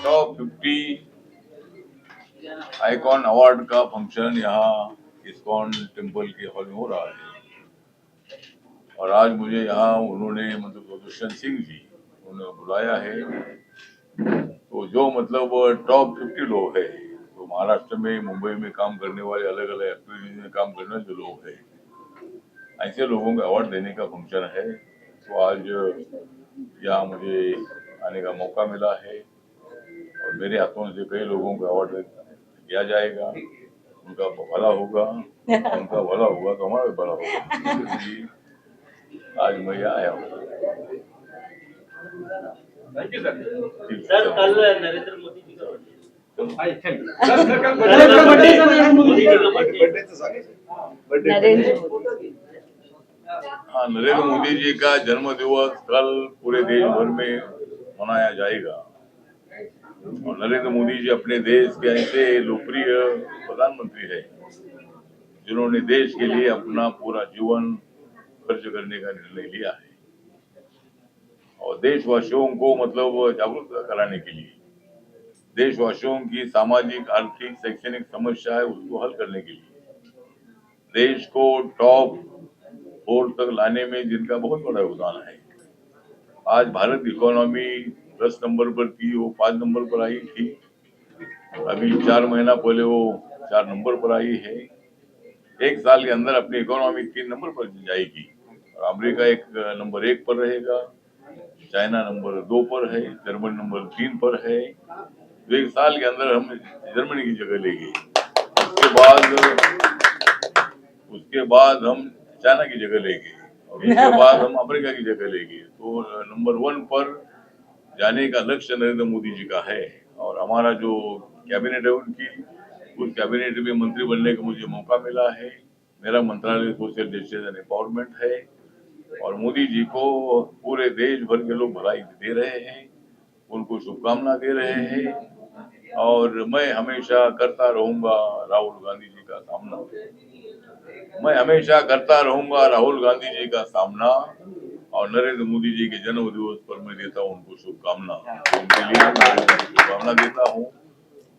Top 50 icon award का function यहाँ ISKCON temple के हॉल में हो रहा है। और आज मुझे यहाँ उन्होंने मतलब दुष्यंत सिंह जी उन्होंने बुलाया है। तो जो मतलब टॉप 50 लोग है, तो महाराष्ट्र में मुंबई में काम करने वाले अलग अलग एक्टिविटीज में काम करने वाले जो लोग हैं, ऐसे लोगों को अवार्ड देने का फंक्शन है। तो आज यहाँ मुझे आने का मौका मिला है और मेरे हाथों से कई लोगों को अवार्ड दिया जाएगा। उनका भला होगा, उनका भला होगा तो हमारा भी भला होगा। इसलिए आज मैं यहाँ आया हूँ। Thank you sir. कल नरेंद्र मोदी जी का हाँ, नरेंद्र मोदी जी का जन्म दिवस कल पूरे देश भर में मनाया जाएगा। और नरेंद्र मोदी जी अपने देश के ऐसे लोकप्रिय प्रधानमंत्री है जिन्होंने देश के लिए अपना पूरा जीवन खर्च करने का निर्णय लिया है और देशवासियों को मतलब जागरूक कराने के लिए, देशवासियों की सामाजिक, आर्थिक, शैक्षणिक समस्या है उसको हल करने के लिए, देश को टॉप 4 तक लाने में जिनका बहुत बड़ा योगदान है। आज भारत इकोनॉमी 10 नंबर पर थी, वो 5 नंबर पर आई थी। अभी 4 महीना पहले वो 4 नंबर पर आई है। एक साल के अंदर अपनी इकोनॉमी 3 नंबर पर जाएगी। अमेरिका नंबर 1 पर रहेगा, चाइना नंबर 2 पर है, जर्मनी नंबर 3 पर है। तो एक साल के अंदर हम जर्मनी की जगह लेंगे। उसके बाद हम चाइना की जगह लेंगे और उसके बाद हम अमेरिका की जगह लेंगे। तो नंबर 1 पर जाने का लक्ष्य नरेंद्र मोदी जी का है। और हमारा जो कैबिनेट है उनकी, उस कैबिनेट में मंत्री बनने का मुझे मौका मिला है। मेरा मंत्रालय सोशल जस्टिस एंड एम्पावरमेंट है और मोदी जी को पूरे देश भर के लोग बधाई दे रहे हैं, उनको शुभकामना दे रहे हैं। और मैं हमेशा करता रहूंगा राहुल गांधी जी का सामना, मैं हमेशा करता रहूंगा राहुल गांधी जी का सामना। और नरेंद्र मोदी जी के जन्म दिवस पर मैं देता हूँ उनको शुभकामना, उनके लिए शुभकामना देता हूँ।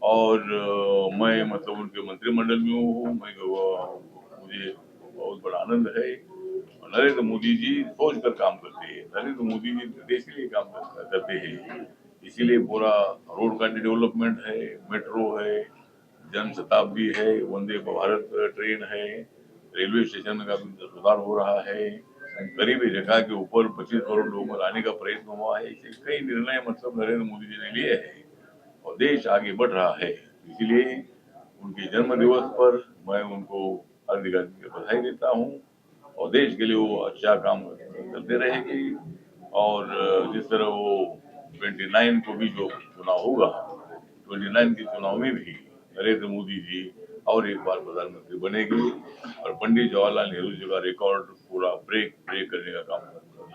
और मैं मतलब उनके मंत्रिमंडल में हूँ। मुझे बहुत बड़ा आनंद है। नरेंद्र मोदी जी सोच कर काम करते हैं, नरेंद्र मोदी जी देश के लिए काम करते हैं। इसीलिए पूरा रोड का डेवलपमेंट है, मेट्रो है, जन शताब्दी है, वंदे भारत ट्रेन है, रेलवे स्टेशन का भी सुधार हो रहा है, गरीबी रेखा के ऊपर 25 करोड़ लोगों को लाने का प्रयत्न हुआ है। ऐसे कई निर्णय मतलब नरेंद्र मोदी जी ने लिए हैं और देश आगे बढ़ रहा है। इसलिए उनके जन्म दिवस पर मैं उनको हार्दिक बधाई देता हूँ और देश के लिए वो अच्छा काम करते रहेंगे। और जिस तरह वो 29 को भी जो चुनाव होगा, 29 के चुनाव में भी नरेंद्र मोदी जी और एक बार प्रधानमंत्री बनेगी और पंडित जवाहरलाल नेहरू जी का रिकॉर्ड पूरा ब्रेक करने का काम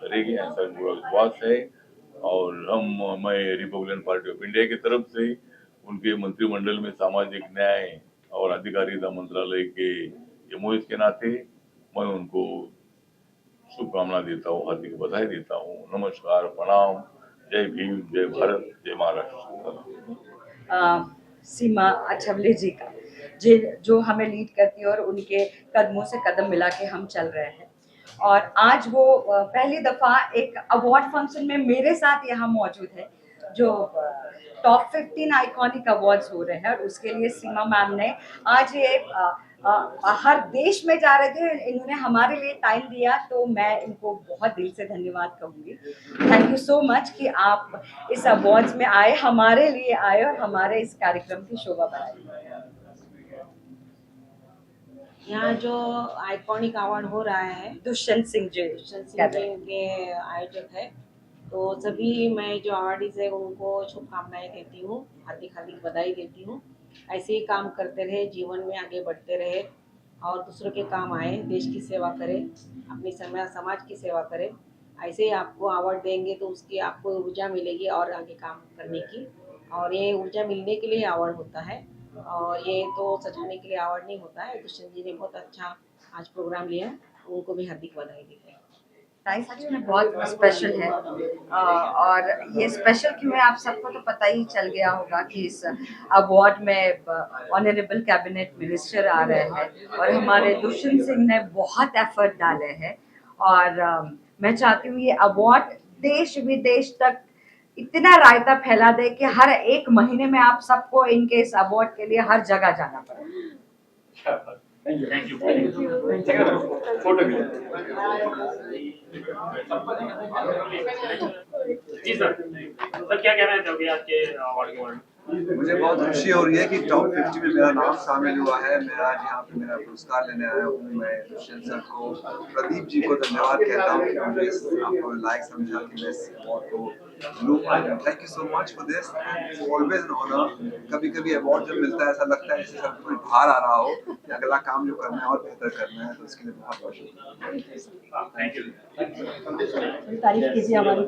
करेगी, ऐसा पूरा विश्वास है। और मैं रिपब्लिकन पार्टी ऑफ इंडिया की तरफ से उनके मंत्रिमंडल में सामाजिक न्याय और अधिकारिता मंत्रालय के एमओएस के नाते मैं उनको शुभकामना देता हूँ, हार्दिक बधाई देता हूँ। नमस्कार, प्रणाम, जय भीम, जय भारत, जय महाराष्ट्र। सीमा अछवले जी का जो हमें लीड करती है और उनके कदमों से कदम मिला के हम चल रहे हैं। और आज वो पहली दफा एक अवार्ड फंक्शन में मेरे साथ यहाँ मौजूद है। जो टॉप 15 आइकॉनिक अवार्ड्स हो रहे हैं और उसके लिए सीमा मैम ने आज ये हर देश में जा रहे थे, इन्होंने हमारे लिए टाइम दिया, तो मैं इनको बहुत दिल से धन्यवाद कहूँगी। थैंक यू सो मच कि आप इस अवार्ड्स में आए, हमारे लिए आए और हमारे इस कार्यक्रम की शोभा बढ़ाई। यहाँ जो आइकॉनिक अवार्ड हो रहा है दुष्यंत सिंह जी के आयोजक है, तो सभी मैं जो अवार्डीज है उनको शुभकामनाएं देती हूँ, हार्दिक हार्दिक बधाई देती हूँ। ऐसे ही काम करते रहे, जीवन में आगे बढ़ते रहे और दूसरों के काम आए, देश की सेवा करें, अपनी समाज की सेवा करें। ऐसे ही आपको अवार्ड देंगे तो उसकी आपको ऊर्जा मिलेगी और आगे काम करने की। और ये ऊर्जा मिलने के लिए अवार्ड होता है और ये तो सजाने के लिए अवार्ड नहीं होता है। दुष्यंत जी ने बहुत अच्छा आज प्रोग्राम लिया, उनको भी हार्दिक बधाई देते हैं। ताई सच में बहुत स्पेशल है। और ये स्पेशल क्यों है आप सबको तो पता ही चल गया होगा कि इस अवार्ड में ऑनरेबल कैबिनेट मिनिस्टर आ रहे हैं और हमारे दुष्यंत सिंह ने बहुत एफर्ट डाले हैं। और मैं चाहती हूँ ये अवार्ड देश विदेश तक इतना रायता फैला दे कि हर एक महीने में आप सबको इनके इस अवार्ड के लिए हर जगह जाना पड़े। Thank you. फोटो जी सर क्या कहना चाहोगे आज के अवार्ड के बारे में? मुझे बहुत खुशी हो रही है कि टॉप 50 में मेरा नाम शामिल हुआ है। मैं आज यहाँ पे मेरा पुरस्कार लेने आया हूँ। मैं दुष्यंत सर को, प्रदीप जी को धन्यवाद कहता हूँ कि मुझे आपको लायक समझा कि मैं इस अवार्ड को लूँ। Thank you so much for this, always an honour. कभी कभी अवार्ड जब मिलता है ऐसा लगता है जैसे सर कोई बाहर आ रहा हो कि अगला काम जो करना है और बेहतर करना है, तो इसके लिए बहुत बहुत शुक्रिया। Thank you. तारीफ कीजिए हमारी।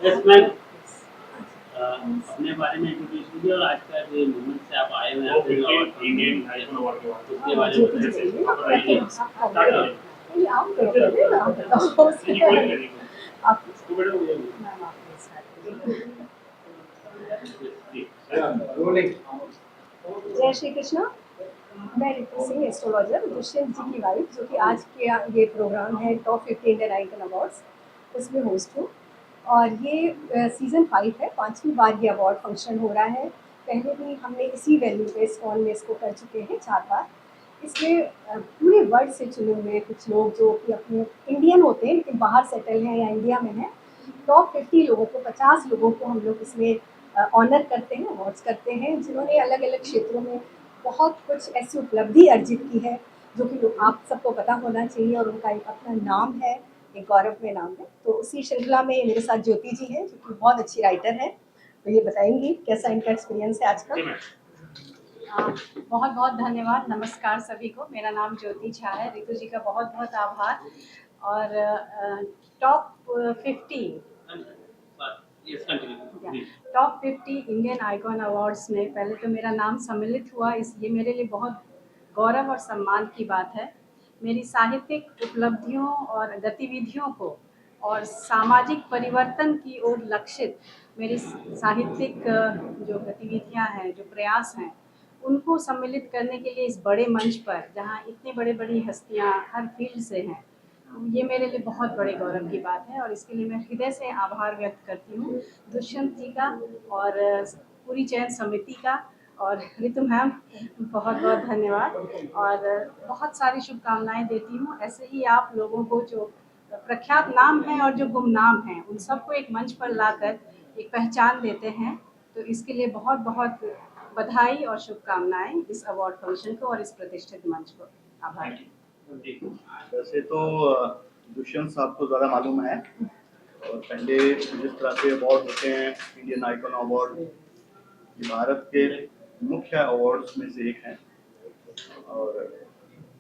यस मैम, अपने बारे में इंट्रोड्यूस कीजिए और आज का जो मूवमेंट से आप आए हुए हैं इंडियन नेशनल अवार्ड के बाद उसके बारे में बताइए। जय श्री कृष्णा। मैं रितु सिंह, एस्ट्रोलॉजर, दुष्यंत जी की वाइफ, जो कि आज के ये प्रोग्राम है टॉप 50 इंडियन आइकन अवार्ड्स, उसमें होस्ट हूँ। और ये सीज़न 5 है, 5वीं बार ये अवार्ड फंक्शन हो रहा है। पहले भी हमने इसी वेन्यू पे स्कॉन में इसको कर चुके हैं 4 बार। इसमें पूरे वर्ल्ड से चुने हुए कुछ लोग जो कि अपने इंडियन होते हैं लेकिन बाहर सेटल हैं या इंडिया में हैं, टॉप 50 लोगों को, 50 लोगों को हम लोग इसमें ऑनर करते हैं, अवार्ड्स करते हैं, जिन्होंने अलग अलग क्षेत्रों में बहुत कुछ ऐसी उपलब्धि अर्जित की है जो कि आप सबको पता होना चाहिए और उनका एक अपना नाम है, एक गौरव में नाम है। तो उसी श्रृंखला में मेरे साथ ज्योति जी हैं जो कि बहुत अच्छी राइटर है, तो ये बताएंगी कैसा इनका एक्सपीरियंस है आज का। बहुत बहुत धन्यवाद, नमस्कार सभी को। मेरा नाम ज्योति झा है। रितु जी का बहुत बहुत आभार। और टॉप 50 इंडियन आइकॉन अवार्ड्स में पहले तो मेरा नाम सम्मिलित हुआ, ये मेरे लिए बहुत गौरव और सम्मान की बात है। मेरी साहित्यिक उपलब्धियों और गतिविधियों को और सामाजिक परिवर्तन की ओर लक्षित मेरी साहित्यिक जो गतिविधियां हैं, जो प्रयास हैं, उनको सम्मिलित करने के लिए इस बड़े मंच पर, जहां इतनी बड़ी हस्तियां हर फील्ड से हैं, ये मेरे लिए बहुत बड़े गौरव की बात है। और इसके लिए मैं हृदय से आभार व्यक्त करती हूँ दुष्यंत जी का और पूरी चयन समिति का, और रितु मैम बहुत बहुत धन्यवाद। और बहुत सारी शुभकामनाएं देती हूँ। ऐसे ही आप लोगों को जो प्रख्यात नाम हैं और जो गुमनाम हैं, उन सबको एक मंच पर लाकर एक पहचान देते हैं, तो इसके लिए बहुत बहुत बधाई और शुभकामनाएं इस अवार्ड फंक्शन को और इस प्रतिष्ठित मंच को। आभार। वैसे तो दुष्यंत साहब को ज़्यादा मालूम है, और पहले जिस तरह से अवार्ड होते हैं, इंडियन आइकॉन अवार्ड, ये भारत के मुख्य अवार्ड्स में से एक हैं। और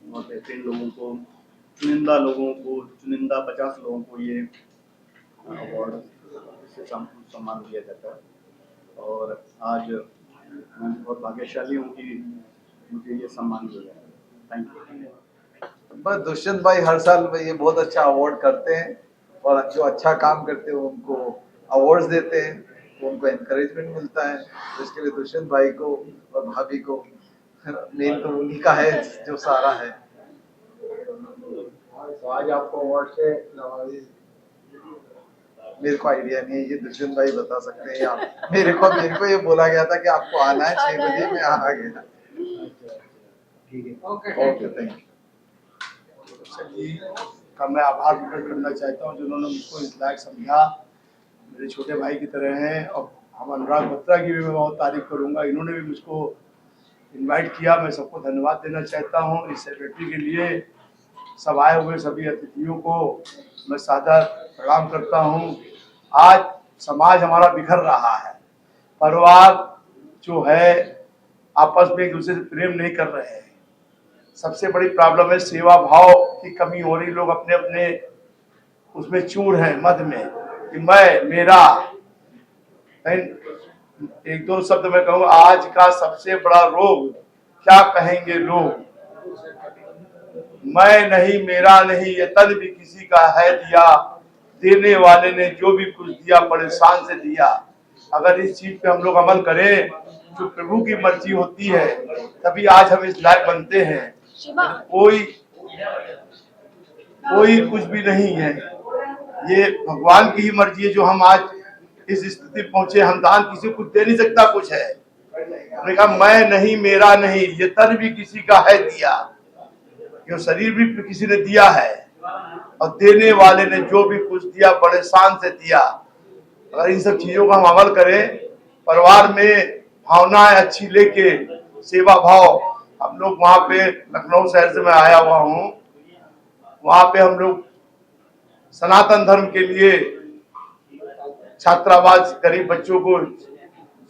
बहुत बेहतरीन लोगों को, चुनिंदा लोगों को, चुनिंदा 50 लोगों को ये अवार्ड से सम्मान दिया जाता है। और आज मैं बहुत भाग्यशाली हूँ कि मुझे ये सम्मान दिया है। Thank you. बस दुष्यंत भाई हर साल ये बहुत अच्छा अवार्ड करते हैं, और जो अच्छा काम करते हैं उनको अवार्ड्स देते हैं, तो उनको एनकरेजमेंट मिलता है। तो इसके लिए दुष्यंत भाई को और भाभी को, मेन तो उन्हीं का है जो सारा है। तो आज आपको अवार्ड से नवाजी? मेरे को आइडिया नहीं है, ये दुष्यंत भाई बता सकते हैं। आप मेरे को ये बोला गया था कि आपको आना है 6 बजे, मैं आ गया। ठीक है, ओके, थैंक यू। का मैं आभार प्रकट करना चाहता हूँ जिन्होंने मुझको इस लायक समझा। मेरे छोटे भाई की तरह हैं। और हम अनुराग बत्रा की भी मैं बहुत तारीफ करूँगा, इन्होंने भी मुझको इनवाइट किया। मैं सबको धन्यवाद देना चाहता हूँ। इस सेक्रेटरी के लिए, सब आए हुए सभी अतिथियों को मैं सादर प्रणाम करता हूँ। आज समाज हमारा बिखर रहा है, परिवार जो है आपस में एक दूसरे से प्रेम नहीं कर रहे हैं। सबसे बड़ी प्रॉब्लम है सेवा भाव की कमी हो रही। लोग अपने अपने उसमें चूर हैं, मद में, कि मैं, मेरा। एक दो शब्द मैं कहूँगा, आज का सबसे बड़ा रोग क्या कहेंगे लोग, मैं नहीं मेरा नहीं ये तन भी किसी का है दिया, देने वाले ने जो भी कुछ दिया बड़े शान से दिया। अगर इस चीज पे हम लोग अमल करें, जो प्रभु की मर्जी होती है, तभी आज हम इस लायक बनते हैं। कोई कुछ भी नहीं है, ये भगवान की ही मर्जी है जो हम आज इस स्थिति पहुंचे। हम दान किसी को दे नहीं सकता कुछ है। हमने कहा मैं नहीं मेरा नहीं ये तन भी किसी का है दिया, ये शरीर भी किसी ने दिया है, और देने वाले ने जो भी कुछ दिया बड़े शान से दिया। अगर इन सब चीजों का हम अमल करें, परिवार में भावनाएं अच्छी लेके, सेवा भाव, हम लोग वहां पे लखनऊ शहर से मैं आया हुआ हूँ, वहां पे हम लोग सनातन धर्म के लिए छात्रावास गरीब बच्चों को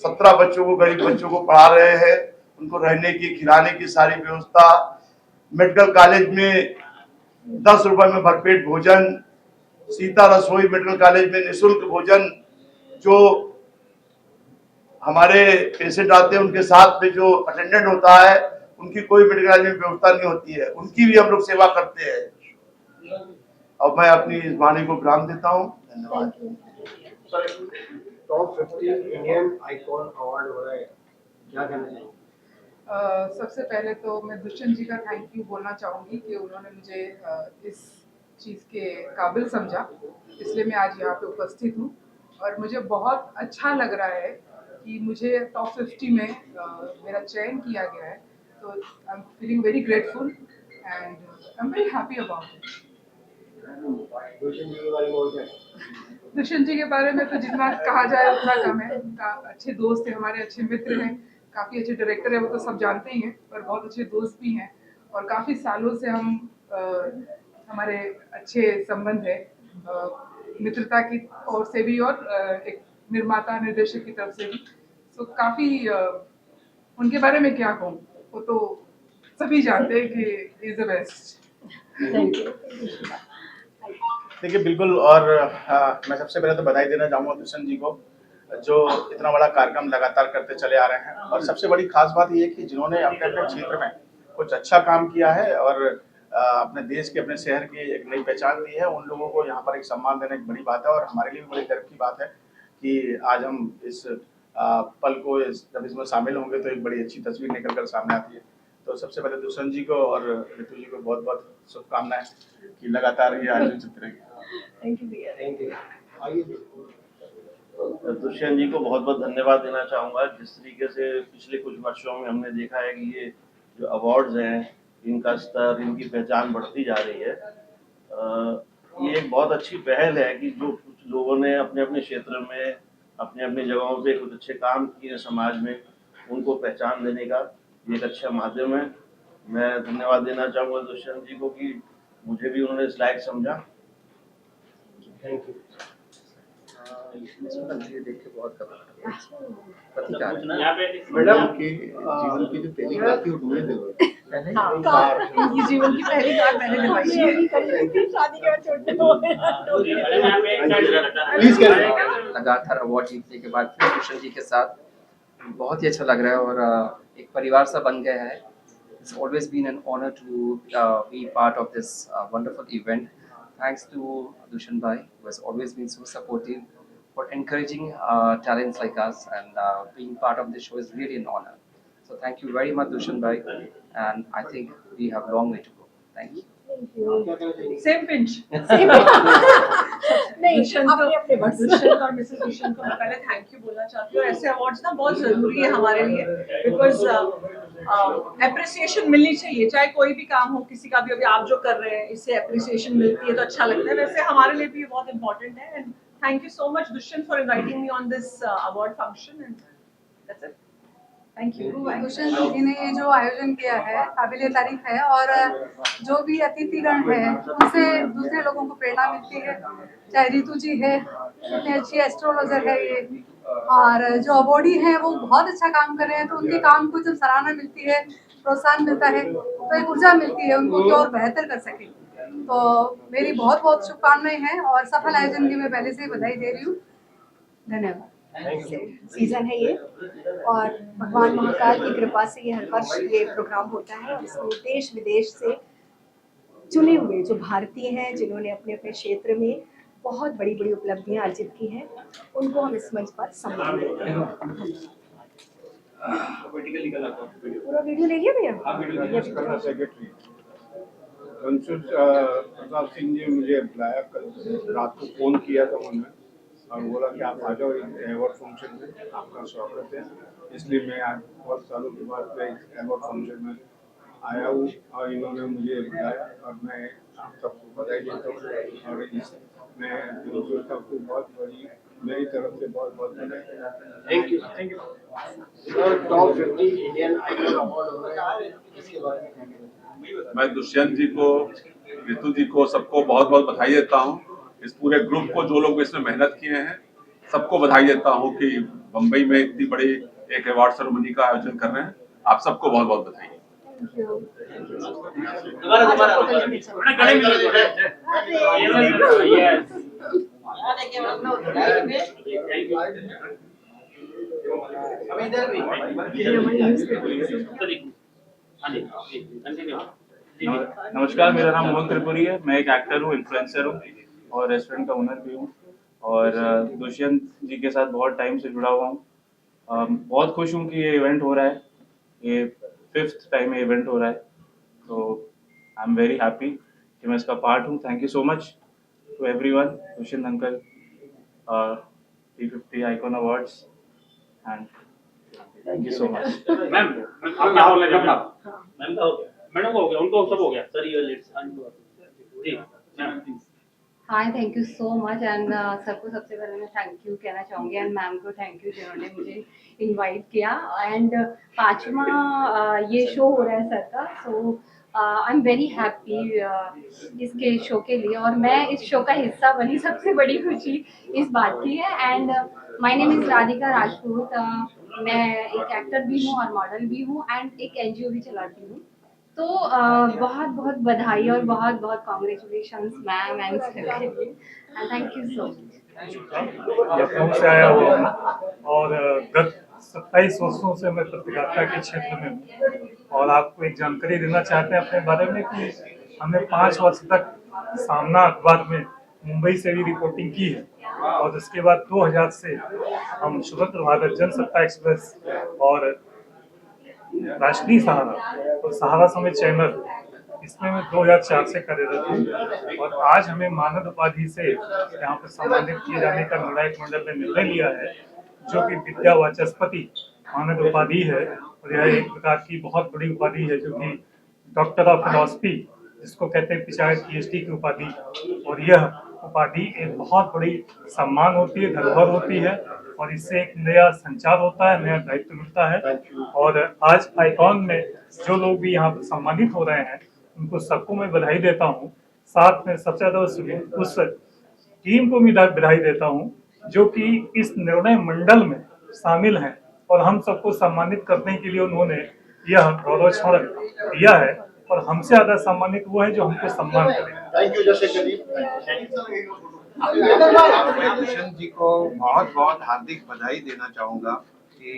17 बच्चों को गरीब बच्चों को पढ़ा रहे हैं, उनको रहने की खिलाने की सारी व्यवस्था। मेडिकल कॉलेज में 10 रुपए में भरपेट भोजन, सीता रसोई मेडिकल कॉलेज में निःशुल्क भोजन। जो हमारे पेशेंट आते हैं उनके साथ में जो अटेंडेंट होता है, उनकी कोई मेडिकल कॉलेज में व्यवस्था नहीं होती है, उनकी भी हम लोग सेवा करते हैं। और मैं अपनी इस वाणी को विराम देता हूँ। धन्यवाद। टॉप 50 इंडियन आइकॉन अवार्ड हो रहा है, क्या कहना चाहिए? सबसे पहले तो मैं दुष्यंत जी का थैंक यू बोलना चाहूँगी कि उन्होंने मुझे इस चीज़ के काबिल समझा, इसलिए मैं आज यहाँ पे उपस्थित हूँ। और मुझे बहुत अच्छा लग रहा है कि मुझे टॉप 50 में मेरा चयन किया गया है, तो I am feeling very grateful and I am very happy about it. Dushyant ji के बारे में तो जितना कहा जाए उतना कम है। अच्छे दोस्त हैं, हमारे अच्छे मित्र हैं, काफ़ी अच्छे डायरेक्टर है, वो तो सब जानते ही हैं, पर बहुत अच्छे दोस्त भी हैं। और काफ़ी सालों से हम हमारे अच्छे संबंध है, मित्रता की ओर से भी और एक निर्माता निर्देशक की तरफ से भी। तो काफ़ी उनके बारे में क्या कहूँ, वो तो सभी जानते हैं कि is the best. Thank you. देखिए बिल्कुल, और मैं सबसे पहले तो बधाई देना चाहूँगा दुष्यंत जी को, जो इतना बड़ा कार्यक्रम लगातार करते चले आ रहे हैं। और सबसे बड़ी खास बात ये है कि जिन्होंने अपने अपने क्षेत्र में कुछ अच्छा काम किया है और अपने देश के, अपने शहर की एक नई पहचान दी है, उन लोगों को यहाँ पर एक सम्मान देना एक बड़ी बात है। और हमारे लिए भी बड़ी गर्व की बात है कि आज हम इस पल को जब इसमें शामिल होंगे तो एक बड़ी अच्छी तस्वीर निकल कर सामने आती है। तो सबसे पहले दुष्यंत जी को और ऋतु जी को बहुत बहुत शुभकामनाएं कि लगातार ये आयोजन चलते रहेंगे। थैंक यू भैया। Thank you. दुष्यंत जी को बहुत बहुत धन्यवाद देना चाहूँगा। जिस तरीके से पिछले कुछ वर्षों में हमने देखा है कि ये जो अवार्ड्स हैं, इनका स्तर, इनकी पहचान बढ़ती जा रही है। ये एक बहुत अच्छी पहल है कि जो कुछ लोगों ने अपने अपने क्षेत्र में, अपने अपने जगहों पे कुछ अच्छे काम किए समाज में, उनको पहचान देने का ये एक अच्छा माध्यम है। मैं धन्यवाद देना चाहूँगा दुष्यंत जी को कि मुझे भी उन्होंने इस लायक समझा। Thank you. देख के बहुत मैडम की जीवन की जो पहली बात थी वो ढूंढे दिलवाई। ये जीवन की पहली बार मैंने दिलवाई है। शादी के बाद छोटे हो प्लीज लगातार अवार्ड जीतने के बाद फिर दुष्यंत जी के साथ बहुत ही अच्छा लग रहा है और एक परिवार सा बन गया है। It's always been an honor to be part of this wonderful event. Thanks to Dushyant Bhai, who has always been so supportive, for encouraging talents like us, and being part of this show is really an honor. So thank you very much, Dushyant Bhai, and I think we have a long way to go. Thank you. Same pinch. नहीं, दुष्यंत और Mrs Dushyant को मैं पहले thank you बोलना चाहती हूँ। ऐसे awards ना बहुत जरूरी है हमारे लिए, बिकॉज एप्रिसिएशन मिलनी चाहिए, चाहे कोई भी काम हो, किसी का भी। अभी आप जो कर रहे हैं, इससे एप्रिसिएशन मिलती है तो अच्छा लगता है। वैसे हमारे लिए भी ये बहुत इंपॉर्टेंट है। And thank you so much Dushyant for inviting me on this award function, and that's it. Thank you. Dushyant ji ने ये जो आयोजन किया है काबिले तारीफ है, और जो भी अतिथिगण है उनसे दूसरे लोगों को प्रेरणा मिलती है। चाहे रितु जी है, इतनी अच्छी एस्ट्रोलॉजर है ये, और जो अवॉर्डी हैं वो बहुत अच्छा काम कर रहे हैं, तो उनके काम को जब सराहना मिलती है, प्रोत्साहन मिलता है, तो एक ऊर्जा मिलती है उनको कि और बेहतर कर सकें। तो मेरी बहुत बहुत शुभकामनाएं हैं और सफल आयोजन की मैं पहले से ही बधाई दे रही हूँ। धन्यवाद। सीज़न है ये, और भगवान महाकाल की कृपा से ये हर वर्ष ये प्रोग्राम होता है और इसमें देश विदेश से चुने हुए जो भारतीय हैं जिन्होंने अपने अपने क्षेत्र में बहुत बड़ी बड़ी उपलब्धियां अर्जित की हैं, उनको हम इस मंच पर सम्मान देते हैं। पूरा वीडियो ले लिया भैया? सेक्रेटरी रणछोड़ प्रताप सिंह जी मुझे बुलाया, कल रात को फ़ोन किया था उन्होंने और बोला कि आप आ जाओ अवार्ड फंक्शन में, आपका स्वागत है। इसलिए मैं आज बहुत सालों के बाद अवार्ड फंक्शन में आया हूँ और इन्होंने मुझे बुलाया और मैं आप सबको बधाई देता हूँ और मैं रणछोड़ साहब को बहुत बड़ी मेरी तरफ से बहुत बहुत बधाई। Thank you sir. Top 50 Indian icon award हो रहा है, इसके बारे में क्या कहेंगे? मैं दुष्यंत जी को, ऋतु जी को, सबको बहुत बहुत बधाई देता हूँ। इस पूरे ग्रुप को, जो लोग इसमें मेहनत किए हैं, सबको बधाई देता हूँ कि मुंबई में इतनी बड़ी एक अवार्ड सेरेमनी का आयोजन कर रहे हैं। आप सबको बहुत बहुत बधाई। नमस्कार, मेरा नाम मोहन त्रिपुरी है। मैं एक एक्टर हूँ, इन्फ्लुएंसर हूँ और रेस्टोरेंट का ओनर भी हूँ और दुष्यंत जी के साथ बहुत टाइम से जुड़ा हुआ हूँ। बहुत खुश हूँ कि ये इवेंट हो रहा है, ये 5th टाइम ये इवेंट हो रहा है, तो आई एम वेरी हैप्पी कि मैं इसका पार्ट हूँ। Thank you so much to everyone, Dushyant uncle, T50 icon awards and thank you so much. Ma'am आप क्या बोलना चाहते हैं? मैम का हो गया, मैडम का हो गया, उनको सब हो गया सर। ये लेट्स जी ma'am please. Hi, thank you so much and सबको सबसे पहले मैं थैंक यू कहना चाहूँगी एंड मैम को थैंक यू जिन्होंने मुझे इनवाइट किया। एंड 5वां ये शो हो रहा है सर का, सो आई एम वेरी हैप्पी इसके शो के लिए और मैं इस शो का हिस्सा बनी, सबसे बड़ी खुशी इस बात की है। And my name is Radhika Rajput, मैं एक एक्टर भी हूँ और मॉडल भी हूँ एंड एक NGO भी चलाती हूँ। तो बहुत बहुत बधाई और बहुत बहुत congratulations ma'am and thank you so much. Lucknow से आया हुआ हूँ और गत 27 वर्षों से मैं पत्रकारिता के क्षेत्र में हूँ और आपको एक जानकारी देना चाहते हैं अपने बारे में कि हमने 5 वर्ष तक सामना अखबार में मुंबई से भी रिपोर्टिंग की है और उसके बाद 2000 से हम स्वतंत्र भारत, जनसत्ता एक्सप्रेस और राष्ट्रीय सहारा और सहारा समेत चैनल, इसमें मैं 2004 से कार्यरत हूँ और आज हमें मानद उपाधि से यहाँ पर सम्मानित किए जाने का निर्णायक मंडल ने निर्णय लिया है, जो कि विद्या वाचस्पति मानद उपाधि है और यह एक प्रकार की बहुत बड़ी उपाधि है, जो कि डॉक्टर ऑफ फिलॉसफी जिसको कहते हैं पिछाड़ PhD की उपाधि, और यह उपाधि एक बहुत बड़ी सम्मान होती है, धरोहर होती है और इससे एक नया संचार होता है, नया दायित्व मिलता है। और आज आइकॉन में जो लोग भी यहाँ पर सम्मानित हो रहे हैं उनको सबको मैं बधाई देता हूँ। साथ में सबसे ज़्यादा उस टीम को भी बधाई देता हूँ जो कि इस निर्णय मंडल में शामिल हैं और हम सबको सम्मानित करने के लिए उन्होंने यह गौरव क्षण दिया है और हमसे ज़्यादा सम्मानित वो है जो हमको सम्मान करें। थैंक यू दुष्यंत जी को बहुत बहुत हार्दिक बधाई देना चाहूँगा कि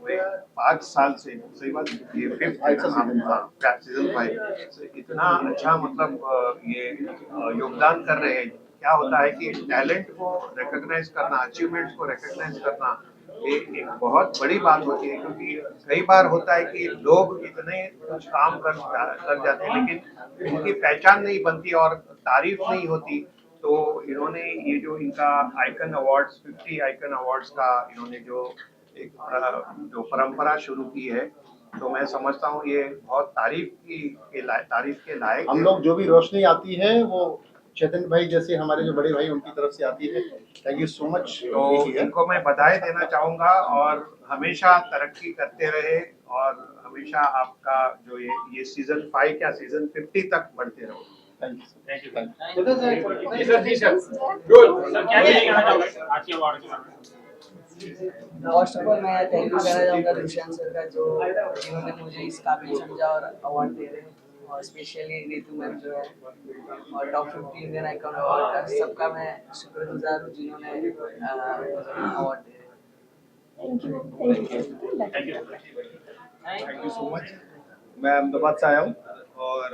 वे 5 साल से, सही बात, ये 5th सीजन 5 से इतना अच्छा मतलब ये योगदान कर रहे हैं। क्या होता है कि टैलेंट को रिकॉग्नाइज करना, अचीवमेंट्स को रिकॉग्नाइज करना, ये एक बहुत बड़ी बात होती है, क्योंकि कई बार होता है कि लोग इतने कुछ काम कर जाते हैं लेकिन उनकी पहचान नहीं बनती और तारीफ नहीं होती। तो इन्होंने ये जो इनका आइकन अवार्ड्स, 50 आइकन अवार्ड्स का इन्होंने जो एक जो परंपरा शुरू की है, तो मैं समझता हूँ ये बहुत तारीफ के लायक। हम लोग जो भी रोशनी आती है वो चेतन भाई जैसे हमारे जो बड़े भाई उनकी तरफ से आती है। Thank you so much. तो इनको मैं बधाई देना चाहूँगा और हमेशा तरक्की करते रहे और हमेशा आपका जो ये सीजन 5 क्या सीजन 50 तक बढ़ते रहो। Thank you. First of all मैं थैंक यू कहना चाहूँगा दुष्यंत सर का, जो जिन्होंने मुझे इस काबिल समझा और अवार्ड दे रहे हैं, और स्पेशली ऋतु मैम जो है और टॉप 50 इंडियन आइकॉन अवार्ड का, सबका मैं शुक्रगुजार हूँ जिन्होंने अवार्ड दे रहे हैं। Thank you thank you so much. मैं अहमदाबाद से आया हूँ और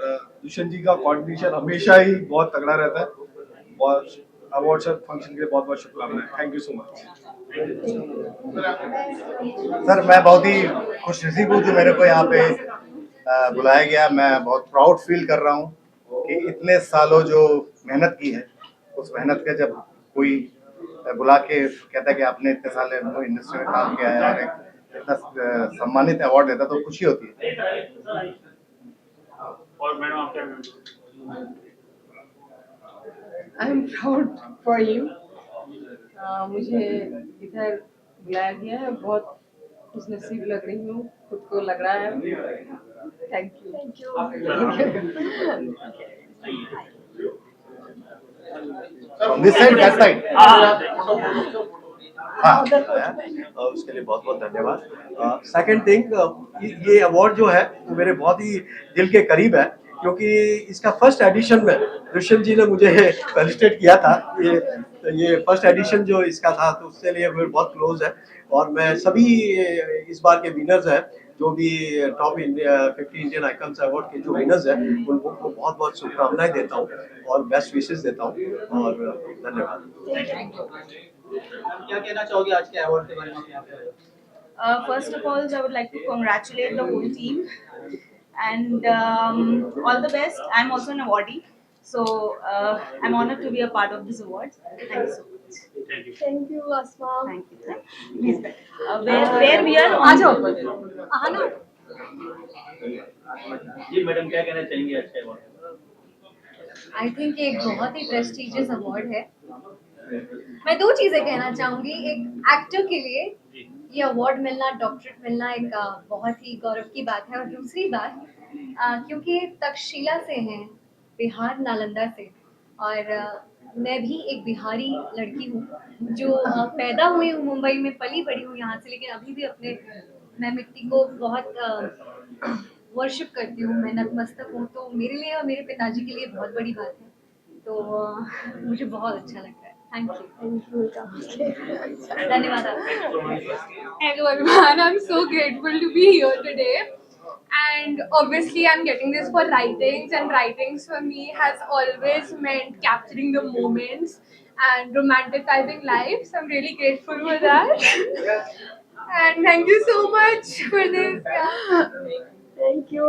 दुष्यंत जी का कोऑर्डिनेशन हमेशा ही बहुत तगड़ा रहता है। और अवार्ड फंक्शन के लिए बहुत बहुत शुभकामनाएं। Thank you so much. Sir मैं बहुत ही खुशनसीब हूँ जो मेरे को यहाँ पे बुलाया गया। मैं बहुत प्राउड फील कर रहा हूँ कि इतने सालों जो मेहनत की है उस मेहनत का जब कोई बुला के कहता है कि आपने इतने साल इंडस्ट्री में काम किया है और एक इतना सम्मानित अवार्ड देता तो खुशी होती है। और मैडम आप क्या I am proud for you. मुझे इधर बुलाया गया है, बहुत खुशनसीब लग रही हूँ, खुद को लग रहा है। Thank you. This side, that side. हाँ, उसके लिए बहुत बहुत धन्यवाद। सेकंड थिंग, ये अवार्ड जो है वो मेरे बहुत ही दिल के करीब है क्योंकि इसका फर्स्ट एडिशन में दुष्यंत जी ने मुझे फेलिसिटेट किया था। ये फर्स्ट एडिशन जो इसका था तो उसके लिए मेरे बहुत क्लोज है और मैं सभी इस बार के विनर्स हैं जो भी टॉप 50 इंडियन आइकन्स अवार्ड के जो विनर्स हैं उनको बहुत बहुत शुभकामनाएं देता हूँ और बेस्ट विशेस देता हूँ और धन्यवाद। क्या कहना चाहोगे आज के अवार्ड के बारे में? First of all, I would like to congratulate the whole team and all the best. I'm also an awardee, so I'm honored to be a part of this award. Thank you so much. Thank you Asma. Thank you. Please, where we are on. आना। जी madam क्या कहना चाहेंगे आज के award? I think एक बहुत ही prestigious award है। मैं दो चीजें कहना चाहूंगी। एक एक्टर के लिए ये अवार्ड मिलना, डॉक्टरेट मिलना एक बहुत ही गौरव की बात है और दूसरी बात क्योंकि तक्षशिला से हैं, बिहार नालंदा से, और मैं भी एक बिहारी लड़की हूँ जो पैदा हुई हूँ मुंबई में, पली बड़ी हूँ यहाँ से, लेकिन अभी भी मैं मिट्टी को बहुत वर्शिप करती हूँ, मैं नतमस्तक हूँ। तो मेरे लिए और मेरे पिताजी के लिए बहुत बड़ी बात है, तो मुझे बहुत अच्छा लगता है। Thank you. धन्यवाद। Hello everyone, I'm so grateful to be here today. And obviously I'm getting this for writings, and writings for me has always meant capturing the moments and romanticizing life. So I'm really grateful for that. And thank you so much for this. Thank you.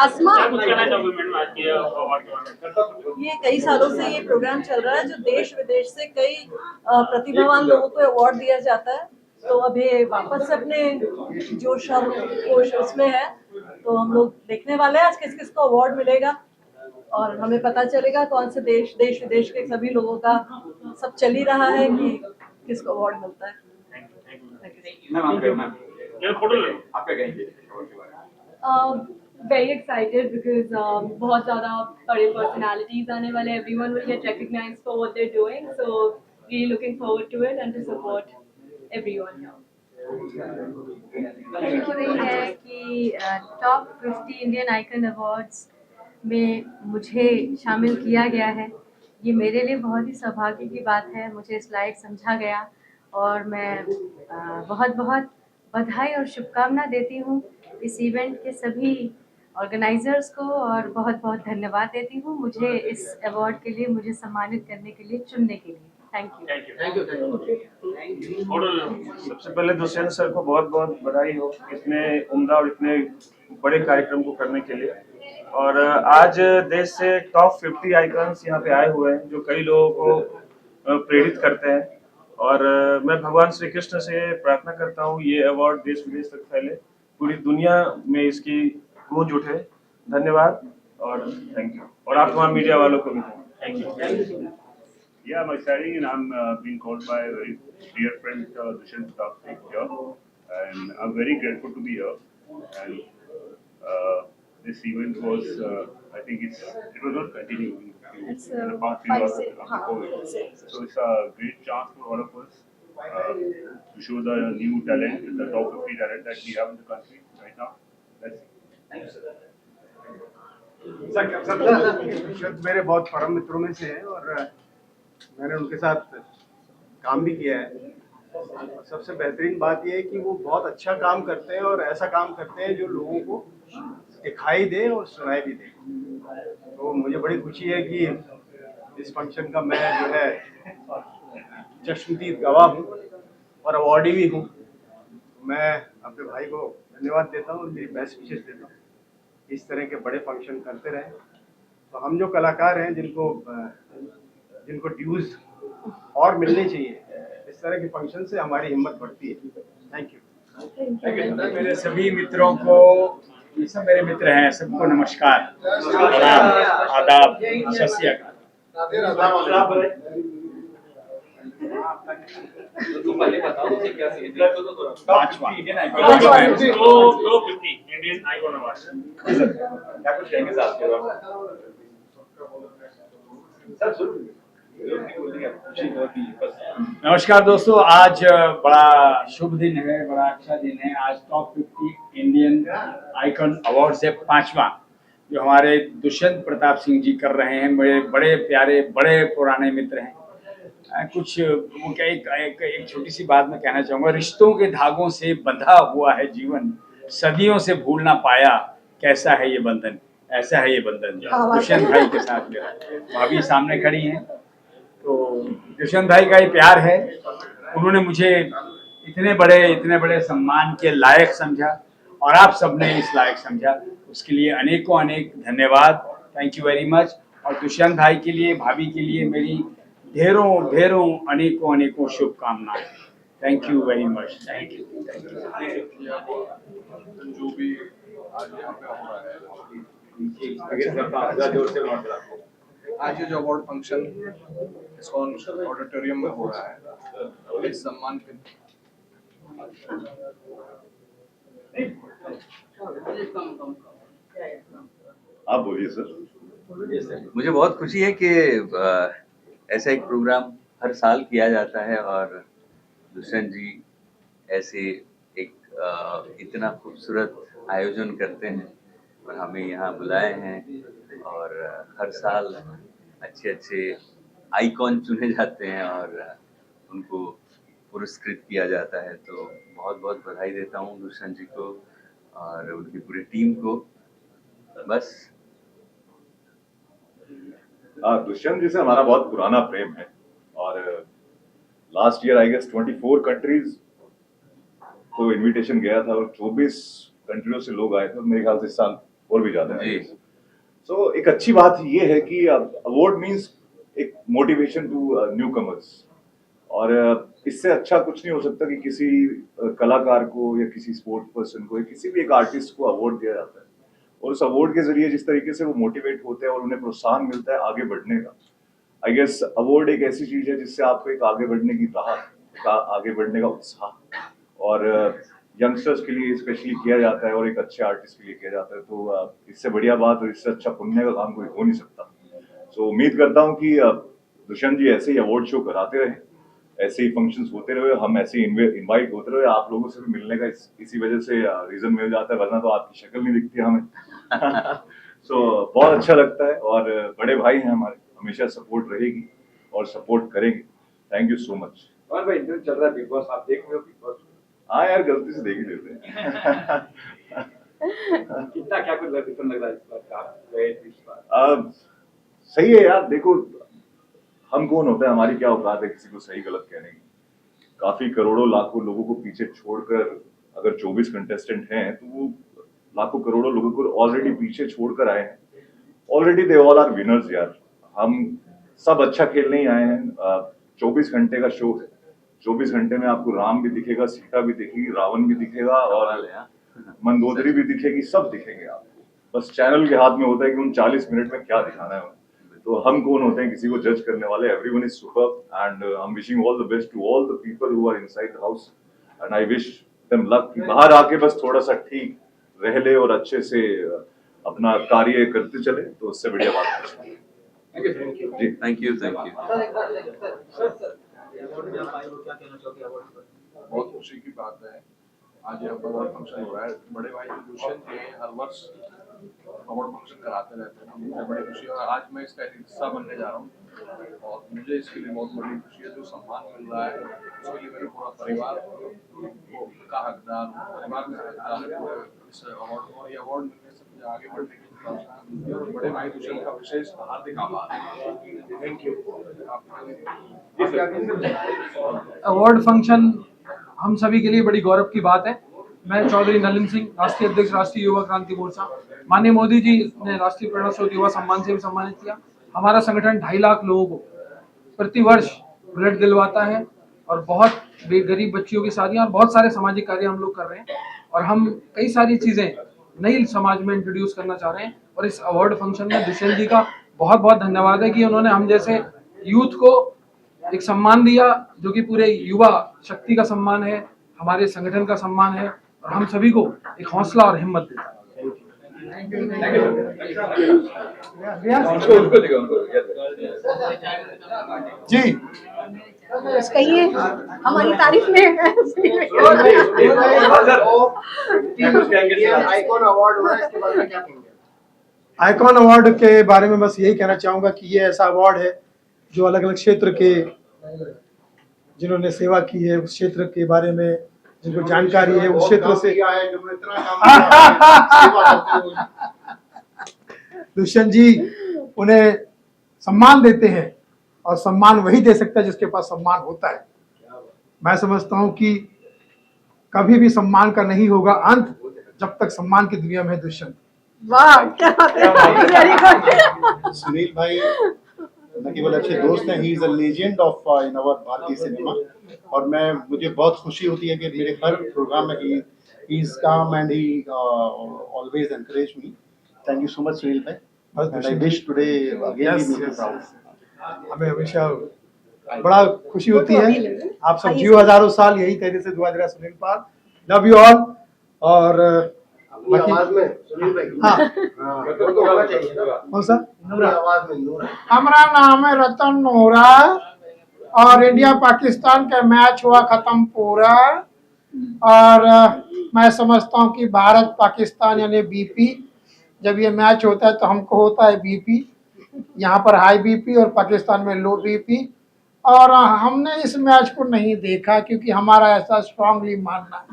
आसमा, कुछ कहना चाहोगे madam आज के award के बारे में? ये कई सालों से ये प्रोग्राम चल रहा है जो देश विदेश से कई प्रतिभावान लोगों को अवार्ड दिया जाता है। तो अभी वापस से अपने जोश और जोश उसमें है, तो हम लोग देखने वाले हैं आज किस किस को अवार्ड मिलेगा और हमें पता चलेगा कौन से देश विदेश के सभी लोगों का सब चल ही रहा है कि किसको अवार्ड मिलता है। Very excited because बहुत ज़्यादा बड़े personalities आने वाले, everyone will get recognized for what they're doing, so really looking forward to it and to support everyone here. हो रही है कि टॉप 50 इंडियन आइकन अवार्ड्स में मुझे शामिल किया गया है। ये मेरे लिए बहुत ही सौभाग्य की बात है, मुझे इस लायक समझा गया और मैं बहुत बहुत बधाई और शुभकामना देती हूँ इस इवेंट के सभी ऑर्गेनाइजर्स को और बहुत बहुत धन्यवाद देती हूँ मुझे इस अवार्ड के लिए, मुझे सम्मानित करने के लिए, चुनने के लिए। Thank you. सबसे पहले दुष्यंत सर को बहुत बहुत बधाई हो इतने उम्दा और इतने बड़े कार्यक्रम को करने के लिए। और आज देश से टॉप 50 आइकन्स यहाँ पे आए हुए हैं जो कई लोगों को प्रेरित करते हैं और मैं भगवान श्री कृष्ण से प्रार्थना करता हूँ ये अवार्ड देश विदेश तक फैले, पूरी दुनिया में इसकी गूंज उठे। धन्यवाद और थैंक यू। और आप तमाम मीडिया वालों को भी thank you. Yeah, I'm excited and I'm being called by a very dear friend Dushant Kakti here, and I'm very grateful to be here. And this event was, I think it was not continuing in the past few years after COVID. So it's a great chance for all of us to show the new talent, the top 50 talent that we have in the country right now. Let's see. मेरे बहुत परम मित्रों में से है और मैंने उनके साथ काम भी किया है। और सबसे बेहतरीन बात यह है कि वो बहुत अच्छा काम करते हैं और ऐसा काम करते हैं जो लोगों को दिखाई दे और सुनाई भी दे। तो मुझे बड़ी खुशी है कि इस फंक्शन का मैं जो है चश्मदीद गवाह हूँ और अवॉर्डी भी हूँ। मैं अपने भाई को धन्यवाद देता हूँ और मेरी बेस्ट विशेष देता हूँ। इस तरह के बड़े फंक्शन करते रहें। तो हम जो कलाकार हैं जिनको ड्यूज और मिलने चाहिए, इस तरह के फंक्शन से हमारी हिम्मत बढ़ती है। Thank you. मेरे सभी मित्रों को, ये सब मेरे मित्र हैं, सबको नमस्कार, प्रणाम, आदाब, सत श्री अकाल। पांचवा इंडियन आइकॉन अवार्ड। क्या कुछ कहेंगे साहब के बारे नमस्कार दोस्तों, आज बड़ा शुभ दिन है, बड़ा अच्छा दिन है। आज टॉप 50 इंडियन आइकॉन अवार्ड्स है 5वां, जो हमारे दुष्यंत प्रताप सिंह जी कर रहे हैं। बड़े बड़े प्यारे, बड़े पुराने मित्र हैं। कुछ वो क्या एक छोटी सी बात मैं कहना चाहूँगा। रिश्तों के धागों से बंधा हुआ है जीवन, सदियों से भूल ना पाया, कैसा है ये बंधन, ऐसा है ये बंधन। दुष्यंत भाई के साथ मेरा, भाभी सामने खड़ी हैं। तो दुष्यंत भाई का ये प्यार है। उन्होंने मुझे इतने बड़े सम्मान के लायक समझा और आप सबने इस लायक समझा, उसके लिए अनेकों अनेक धन्यवाद। Thank you very much. और दुष्यंत भाई के लिए, भाभी के लिए मेरी ढेरों अनेकों शुभकामनाएं। Thank you very much. Thank you. जो भी आज यहाँ पे हो रहा है, आज ये जो अवार्ड फंक्शन इस्कॉन ऑडिटोरियम में हो रहा है, इस सम्मान के आप बोलिए सर। मुझे बहुत खुशी है कि ऐसा एक प्रोग्राम हर साल किया जाता है और दुष्यंत जी ऐसे एक इतना खूबसूरत आयोजन करते हैं और हमें यहाँ बुलाए हैं। और हर साल अच्छे आइकॉन चुने जाते हैं और उनको पुरस्कृत किया जाता है। तो बहुत बहुत बधाई देता हूँ दुष्यंत जी को और उनकी पूरी टीम को। बस दुष्यंत जी से हमारा बहुत पुराना प्रेम है और last year I guess 24 countries को इनविटेशन गया था और 24 कंट्रियों से लोग आए थे। मेरे ख्याल से इस साल और भी ज्यादा है। सो एक अच्छी बात ये है कि अवार्ड मींस एक मोटिवेशन टू न्यू कमर्स, और इससे अच्छा कुछ नहीं हो सकता कि किसी कलाकार को या किसी स्पोर्ट्स पर्सन को या किसी भी एक आर्टिस्ट को अवार्ड दिया जाता है और उस अवार्ड के जरिए जिस तरीके से वो मोटिवेट होते हैं और उन्हें प्रोत्साहन मिलता है आगे बढ़ने का। आई गेस अवार्ड एक ऐसी चीज है जिससे आपको एक आगे बढ़ने की राह, आगे बढ़ने का उत्साह और यंगस्टर्स के लिए स्पेशली किया जाता है और एक अच्छे आर्टिस्ट के लिए किया जाता है। तो इससे बढ़िया बात और इससे अच्छा पुण्य का काम कोई हो नहीं सकता। सो उम्मीद करता हूँ कि दुष्यंत जी ऐसे ही अवार्ड शो कराते रहे, ऐसे ही फंक्शंस होते रहे, हम ऐसे ही इनवाइट होते रहे। आप लोगों से भी मिलने का इसी वजह से रीजन मिल जाता है, वरना तो आपकी शक्ल नहीं दिखती हमें। सो बहुत अच्छा लगता है और बड़े भाई हैं हमारे, हमेशा सपोर्ट रहेगी और सपोर्ट करेंगे। Thank you so much. और भाई इंटरव्यू चल रहा है बिग बॉस, आप देख रहे हो बिग बॉस? हाँ यार, गलती से देख ही लेते हैं। कितना क्या कुछ डिफरेंट लग रहा है इस बार का, आप गए थे इस बार? सही है यार। देखो हम कौन होता है, हमारी क्या औकात है किसी को सही गलत कहने की। काफी करोड़ों लाखों लोगों को पीछे छोड़कर अगर 24 कंटेस्टेंट हैं तो वो लाखों करोड़ों लोगों को ऑलरेडी पीछे छोड़कर आए हैं। Already they all are winners यार। हम सब अच्छा खेलने ही आए हैं। 24 घंटे का शो है। 24 घंटे में आपको राम भी दिखेगा, सीता भी दिखेगी, रावण भी दिखेगा और मंदोदरी भी दिखेगी, सब दिखेंगे आपको। बस चैनल के हाथ में होता है कि उन 40 मिनट में क्या दिखाना है। तो हम कौन होते हैं किसी को जज करने वाले। Everyone is superb and I am wishing all the best to all the people who are inside the house and I wish them luck. बाहर आके बस थोड़ा सा ठीक रह ले और अच्छे से अपना कार्य करते चले तो उससे बढ़िया बात है। जी थैंक यू। बहुत खुशी की बात है आज यहाँ पर अवार्ड फंक्शन हो रहा है। बड़े भाई दुष्यंत जी हर वर्ष अवार्ड फंक्शन कराते रहते हैं, मुझे बड़ी खुशी है और आज मैं इसका एक हिस्सा बनने जा रहा हूँ। और मुझे इसके लिए बहुत बड़ी खुशी है। जो सम्मान मिल रहा है उसके लिए मेरे पूरा परिवार का हकदार हूँ, परिवार में हकदार है पूरे इस अवार्ड को। ये अवार्ड मिलने से मुझे आगे बढ़ने की प्रोत्साहन मिलती है और बड़े भाई दुष्यंत का विशेष हार्दिक आभार। Thank you. अवार्ड फंक्शन हम सभी के लिए बड़ी गौरव की बात है। मैं चौधरी नलिन सिंह, राष्ट्रीय अध्यक्ष राष्ट्रीय युवा क्रांति मोर्चा। माननीय मोदी जी ने राष्ट्रीय प्रेरणा स्रोत युवा सम्मान से भी सम्मानित किया। हमारा संगठन 2.5 लाख लोगों को प्रति वर्ष ब्लड दिलवाता है और बहुत गरीब बच्चियों की शादियां और बहुत सारे सामाजिक कार्य हम लोग कर रहे हैं और हम कई सारी चीज़ें नई समाज में इंट्रोड्यूस करना चाह रहे हैं। और इस अवार्ड फंक्शन में दुष्यंत जी का बहुत बहुत धन्यवाद है कि उन्होंने हम जैसे यूथ को एक सम्मान दिया, जो कि पूरे युवा शक्ति का सम्मान है, हमारे संगठन का सम्मान है और हम सभी को एक हौसला और हिम्मत देता है। जी कहिए, हमारी तारीफ में आइकॉन अवार्ड हो रहा है, इसके बारे में क्या कहेंगे? आइकॉन अवार्ड के बारे में बस यही कहना चाहूँगा कि ये ऐसा अवार्ड है जो अलग अलग क्षेत्र के जिन्होंने सेवा की है, उस क्षेत्र के बारे में जिनको जानकारी है, उस क्षेत्र से दुष्यंत जी उन्हें सम्मान देते हैं और सम्मान वही दे सकता है जिसके पास सम्मान होता है। मैं समझता हूँ कि कभी भी सम्मान का नहीं होगा अंत जब तक सम्मान की दुनिया में है दुष्यंत। वाह, क्या बात है, वेरी गुड। सुनील भाई न केवल अच्छे दोस्त हैं, he is a legend of in our भारतीय सिनेमा। और मुझे बहुत खुशी होती है कि मेरे हर प्रोग्राम में he is calm and he always encourage me. Thank you so much Sunil भाई, and I wish today again we make you proud. हमें हमेशा बड़ा खुशी होती है। आप सब जियो हजारों साल, यही तेरे से दुआ जरा Sunil Pal. Love you all. और आवाज में सुनील भाई, हाँ कौन सा आवाज में नूर है। हमारा नाम है रतन नोरा और इंडिया पाकिस्तान का मैच हुआ खत्म पूरा। और मैं समझता हूँ कि भारत पाकिस्तान यानी बीपी, जब ये मैच होता है तो हमको होता है बीपी, यहाँ पर हाई बीपी और पाकिस्तान में लो बीपी। और हमने इस मैच को नहीं देखा क्योंकि हमारा ऐसा स्ट्रांगली मानना है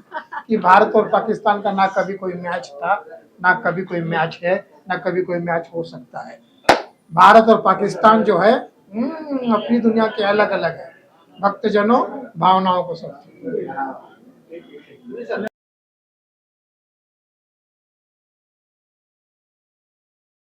कि भारत और पाकिस्तान का ना कभी कोई मैच था, ना कभी कोई मैच है, ना कभी कोई मैच हो सकता है। भारत और पाकिस्तान जो है अपनी दुनिया के अलग अलग है। भक्तजनों, भावनाओं को समझो।